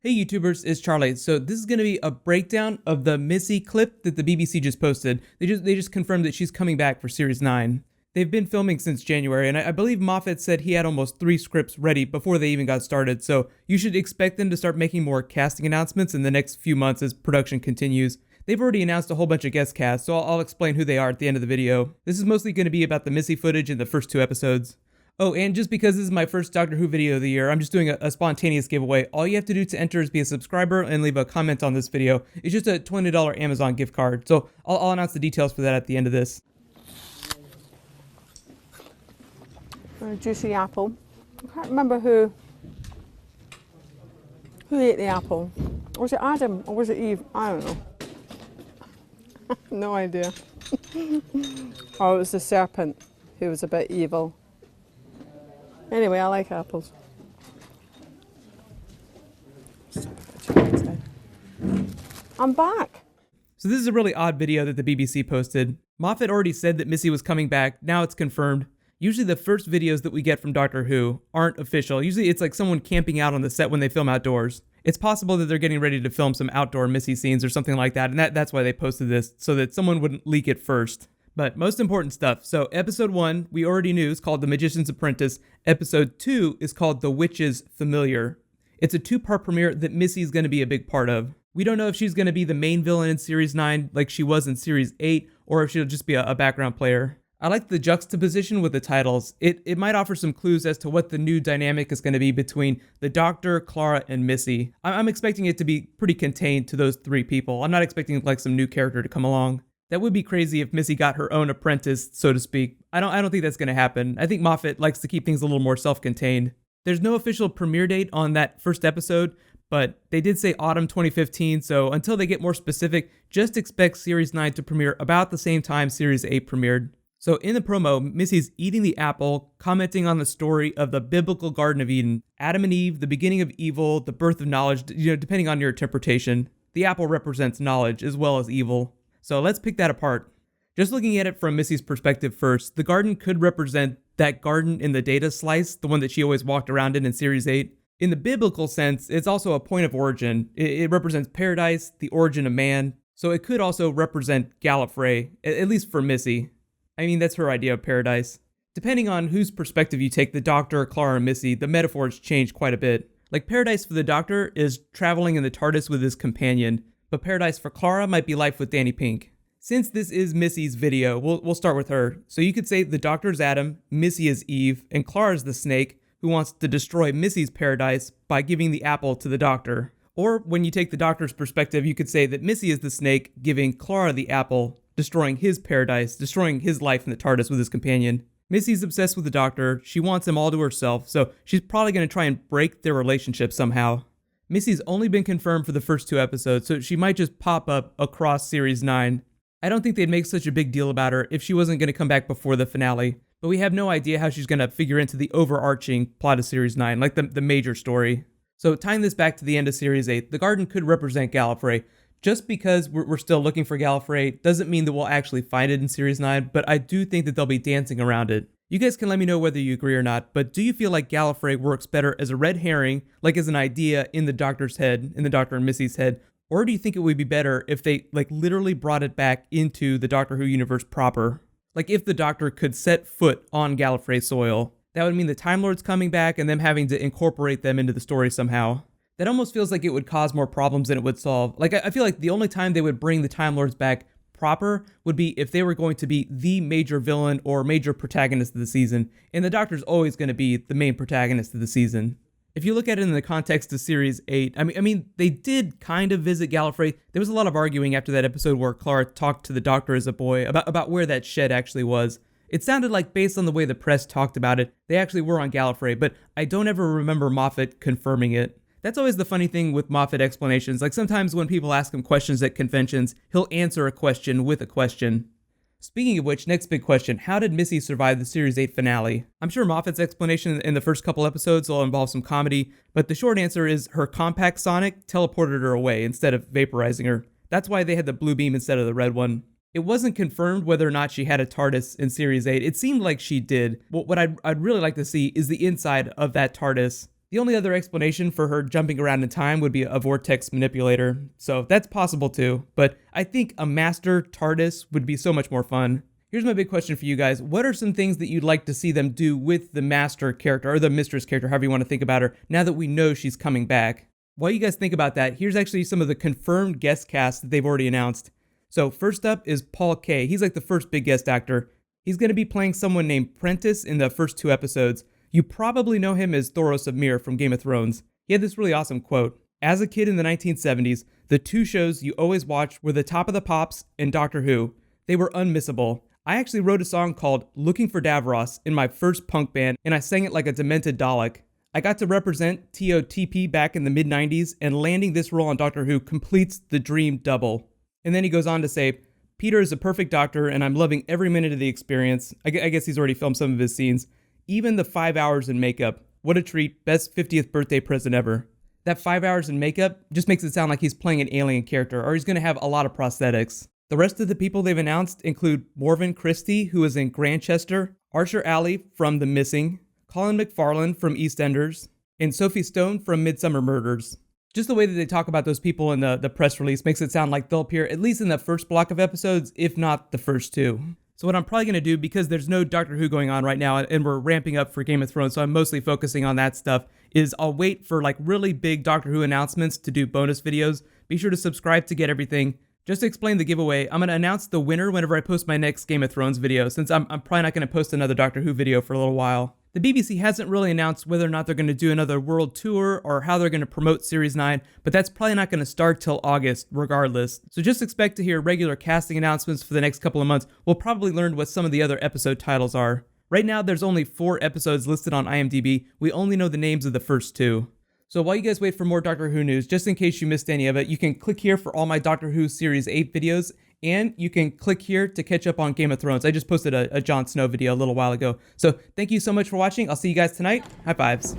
Hey YouTubers, it's Charlie. So this is going to be a breakdown of the Missy clip that the BBC just posted. They just confirmed that she's coming back for Series 9. They've been filming since January, and I believe Moffat said he had almost 3 scripts ready before they even got started, so you should expect them to start making more casting announcements in the next few months as production continues. They've already announced a whole bunch of guest casts, so I'll explain who they are at the end of the video. This is mostly going to be about the Missy footage in the first 2 episodes. Oh, and just because this is my first Doctor Who video of the year, I'm just doing a spontaneous giveaway. All you have to do to enter is be a subscriber and leave a comment on this video. It's just a $20 Amazon gift card. So I'll announce the details for that at the end of this. A juicy apple. I can't remember who ate the apple. Was it Adam or was it Eve? I don't know. No idea. Or it was the serpent who was a bit evil. Anyway, I like apples. I'm back. So this is a really odd video that the BBC posted. Moffat already said that Missy was coming back. Now it's confirmed. Usually the first videos that we get from Doctor Who aren't official. Usually it's like someone camping out on the set when they film outdoors. It's possible that they're getting ready to film some outdoor Missy scenes or something like that, and that's why they posted this, so that someone wouldn't leak it first. But most important stuff. So episode 1, we already knew, is called The Magician's Apprentice. Episode 2 is called The Witch's Familiar. It's a 2-part premiere that Missy's going to be a big part of. We don't know if she's going to be the main villain in Series 9 like she was in Series 8, or if she'll just be a background player. I like the juxtaposition with the titles. It might offer some clues as to what the new dynamic is going to be between the Doctor, Clara, and Missy. I'm expecting it to be pretty contained to those 3 people. I'm not expecting like some new character to come along. That would be crazy if Missy got her own apprentice, so to speak. I don't think that's going to happen. I think Moffat likes to keep things a little more self-contained. There's no official premiere date on that first episode, but they did say autumn 2015, so until they get more specific, just expect Series 9 to premiere about the same time Series 8 premiered. So in the promo, Missy's eating the apple, commenting on the story of the biblical Garden of Eden. Adam and Eve, the beginning of evil, the birth of knowledge, depending on your interpretation. The apple represents knowledge as well as evil. So let's pick that apart. Just looking at it from Missy's perspective first, the garden could represent that garden in the Data slice, the one that she always walked around in Series 8. In the biblical sense, it's also a point of origin. It represents paradise, the origin of man. So it could also represent Gallifrey, at least for Missy. I mean, that's her idea of paradise. Depending on whose perspective you take, the Doctor, Clara, and Missy, the metaphors change quite a bit. Like paradise for the Doctor is traveling in the TARDIS with his companion, but paradise for Clara might be life with Danny Pink. Since this is Missy's video, we'll start with her. So you could say the Doctor's Adam, Missy is Eve, and Clara's the snake who wants to destroy Missy's paradise by giving the apple to the Doctor. Or when you take the Doctor's perspective, you could say that Missy is the snake giving Clara the apple, destroying his paradise, destroying his life in the TARDIS with his companion. Missy's obsessed with the Doctor. She wants him all to herself, so she's probably going to try and break their relationship somehow. Missy's only been confirmed for the first 2 episodes, so she might just pop up across Series 9. I don't think they'd make such a big deal about her if she wasn't going to come back before the finale, but we have no idea how she's going to figure into the overarching plot of Series 9, like the major story. So tying this back to the end of Series 8, the garden could represent Gallifrey. Just because we're still looking for Gallifrey doesn't mean that we'll actually find it in Series 9, but I do think that they'll be dancing around it. You guys can let me know whether you agree or not, but do you feel like Gallifrey works better as a red herring, like as an idea in the Doctor's head, in the Doctor and Missy's head, or do you think it would be better if they literally brought it back into the Doctor Who universe proper? Like if the Doctor could set foot on Gallifrey soil, that would mean the Time Lords coming back and them having to incorporate them into the story somehow. That almost feels like it would cause more problems than it would solve. Like I feel like the only time they would bring the Time Lords back proper would be if they were going to be the major villain or major protagonist of the season, and the Doctor's always going to be the main protagonist of the season. If you look at it in the context of Series 8, I mean, they did kind of visit Gallifrey. There was a lot of arguing after that episode where Clara talked to the Doctor as a boy about where that shed actually was. It sounded like, based on the way the press talked about it, they actually were on Gallifrey, but I don't ever remember Moffat confirming it. That's always the funny thing with Moffat explanations. Like sometimes when people ask him questions at conventions, he'll answer a question with a question. Speaking of which, next big question, how did Missy survive the Series 8 finale? I'm sure Moffat's explanation in the first couple episodes will involve some comedy, but the short answer is her compact sonic teleported her away instead of vaporizing her. That's why they had the blue beam instead of the red one. It wasn't confirmed whether or not she had a TARDIS in Series 8. It seemed like she did. What I'd really like to see is the inside of that TARDIS. The only other explanation for her jumping around in time would be a vortex manipulator, so that's possible too, but I think a master TARDIS would be so much more fun. Here's my big question for you guys. What are some things that you'd like to see them do with the master character, or the mistress character, however you want to think about her, now that we know she's coming back? While you guys think about that, here's actually some of the confirmed guest casts that they've already announced. So first up is Paul Kaye. He's like the first big guest actor. He's going to be playing someone named Prentice in the first 2 episodes. You probably know him as Thoros of Myr from Game of Thrones. He had this really awesome quote. As a kid in the 1970s, the 2 shows you always watched were The Top of the Pops and Doctor Who. They were unmissable. I actually wrote a song called Looking for Davros in my first punk band, and I sang it like a demented Dalek. I got to represent TOTP back in the mid-90s, and landing this role on Doctor Who completes the dream double. And then he goes on to say, Peter is a perfect doctor, and I'm loving every minute of the experience. I guess he's already filmed some of his scenes. Even the 5 hours in makeup. What a treat. Best 50th birthday present ever. That 5 hours in makeup just makes it sound like he's playing an alien character, or he's going to have a lot of prosthetics. The rest of the people they've announced include Morven Christie, who is in Grantchester, Archer Alley from The Missing, Colin McFarlane from EastEnders, and Sophie Stone from Midsummer Murders. Just the way that they talk about those people in the press release makes it sound like they'll appear at least in the first block of episodes, if not the first 2. So what I'm probably going to do, because there's no Doctor Who going on right now, and we're ramping up for Game of Thrones, so I'm mostly focusing on that stuff, is I'll wait for like really big Doctor Who announcements to do bonus videos. Be sure to subscribe to get everything. Just to explain the giveaway, I'm going to announce the winner whenever I post my next Game of Thrones video, since I'm probably not going to post another Doctor Who video for a little while. The BBC hasn't really announced whether or not they're going to do another world tour or how they're going to promote Series 9, but that's probably not going to start till August regardless. So just expect to hear regular casting announcements for the next couple of months. We'll probably learn what some of the other episode titles are. Right now, there's only 4 episodes listed on IMDb. We only know the names of the first 2. So while you guys wait for more Doctor Who news, just in case you missed any of it, you can click here for all my Doctor Who Series 8 videos, and you can click here to catch up on Game of Thrones. I just posted a Jon Snow video a little while ago. So thank you so much for watching. I'll see you guys tonight. High fives.